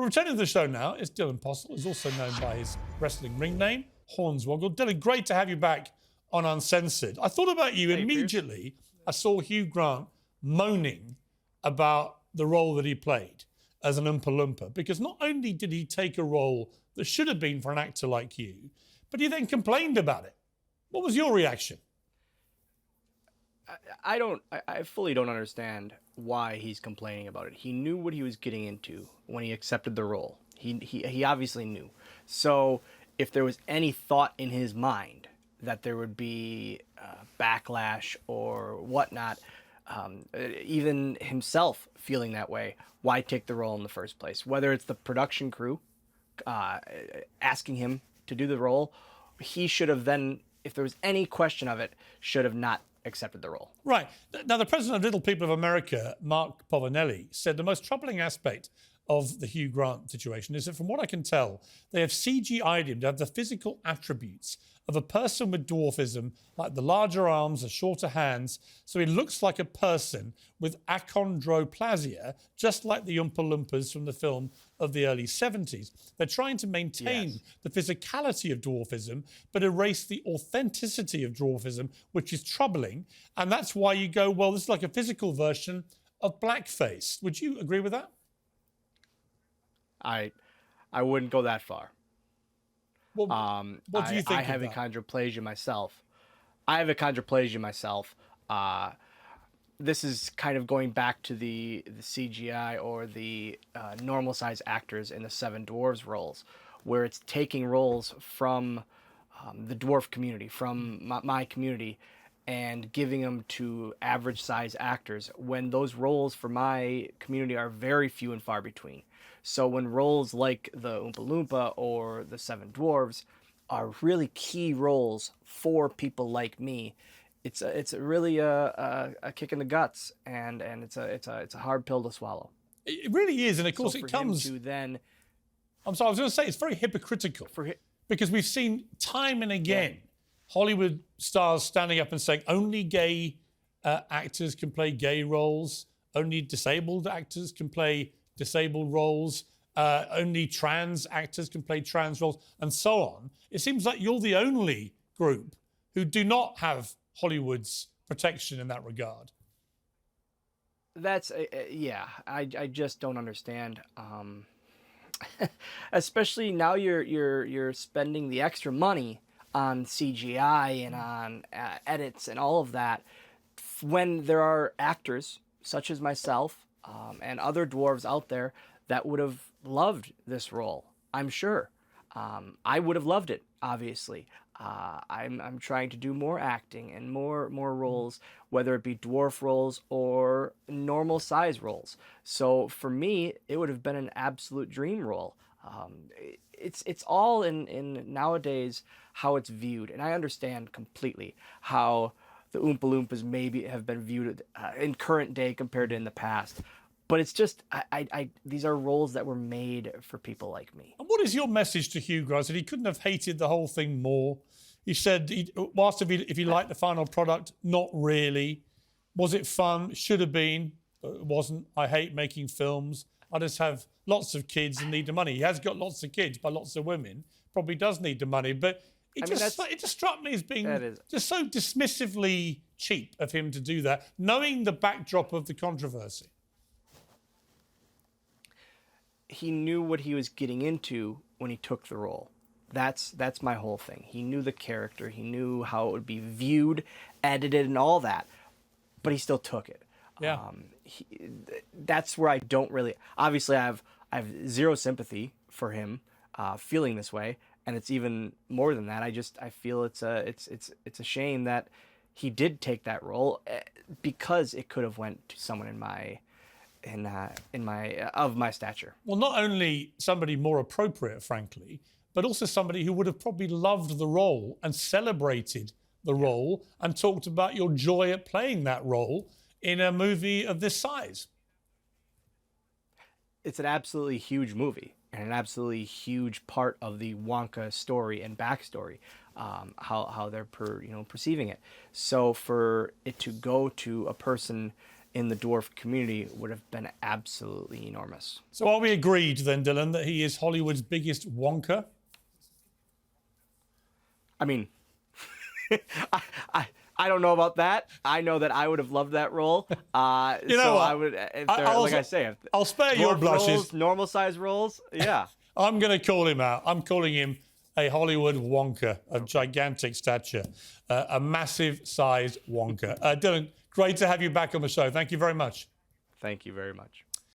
returning to the show now is Dylan Postl, who's also known by his wrestling ring name, Hornswoggle. Dylan, great to have you back on Uncensored. I thought about you immediately. I saw Hugh Grant moaning about the role that he played as an Oompa Loompa, because not only did he take a role that should have been for an actor like you, but he then complained about it. What was your reaction? I fully don't understand why he's complaining about it. He knew what he was getting into when he accepted the role. He obviously knew. So if there was any thought in his mind that there would be backlash or whatnot, even himself feeling that way, why take the role in the first place? Whether it's the production crew asking him to do the role, he should have then, if there was any question of it, should have not accepted the role. Right. Now, the president of Little People of America, Mark Povinelli, said the most troubling aspect of the Hugh Grant situation is that, from what I can tell, they have CGI'd him to have the physical attributes of a person with dwarfism, like the larger arms, the shorter hands, so he looks like a person with achondroplasia, just like the Oompa Loompas from the film of the early 70s. They're trying to maintain the physicality of dwarfism, but erase the authenticity of dwarfism, which is troubling. And that's why you go, well, this is like a physical version of blackface. Would you agree with that? I wouldn't go that far. Well, what do you think? I have achondroplasia myself. I have achondroplasia myself. This is kind of going back to the CGI or the normal size actors in the Seven Dwarves roles, where it's taking roles from the dwarf community, from my community, and giving them to average size actors, when those roles for my community are very few and far between. So when roles like the Oompa Loompa or the Seven Dwarves are really key roles for people like me, it's really a kick in the guts, and it's a hard pill to swallow. It really is, and of course so it comes. To then, I'm sorry, I was going to say it's very hypocritical because we've seen time and again Hollywood stars standing up and saying only gay actors can play gay roles, only disabled actors can play disabled roles, only trans actors can play trans roles, and so on. It seems like you're the only group who do not have Hollywood's protection in that regard. That's I just don't understand. Especially now you're spending the extra money on CGI and on edits and all of that, when there are actors such as myself and other dwarves out there that would have loved this role. I'm sure. I would have loved it, obviously. I'm trying to do more acting and more roles, whether it be dwarf roles or normal size roles. So for me, it would have been an absolute dream role. It's all in nowadays how it's viewed, and I understand completely how the Oompa Loompas maybe have been viewed in current day compared to in the past. But it's just, these are roles that were made for people like me. And what is your message to Hugh Grant? That he couldn't have hated the whole thing more. He said, asked if he liked the final product, not really. Was it fun? Should have been. It wasn't. I hate making films. I just have lots of kids and need the money. He has got lots of kids by lots of women. Probably does need the money. But it just struck me as being just so dismissively cheap of him to do that, knowing the backdrop of the controversy. He knew what he was getting into when he took the role. That's my whole thing. He knew the character. He knew how it would be viewed, edited, and all that. But he still took it. Yeah. That's where I don't really. Obviously, I have zero sympathy for him feeling this way, and it's even more than that. I feel it's a shame that he did take that role, because it could have went to someone in my stature. Well, not only somebody more appropriate, frankly, but also somebody who would have probably loved the role and celebrated the role and talked about your joy at playing that role in a movie of this size. It's an absolutely huge movie and an absolutely huge part of the Wonka story and backstory, how they're perceiving it. So for it to go to a person in the dwarf community would have been absolutely enormous. So are we agreed then, Dylan, that he is Hollywood's biggest Wonka? I mean, I don't know about that. I know that I would have loved that role. You know what? I would, like I say, I'll spare your blushes. Roles, normal size roles, yeah. I'm going to call him out. I'm calling him a Hollywood Wonka of gigantic stature, a massive size Wonka. Dylan, great to have you back on the show. Thank you very much. Thank you very much.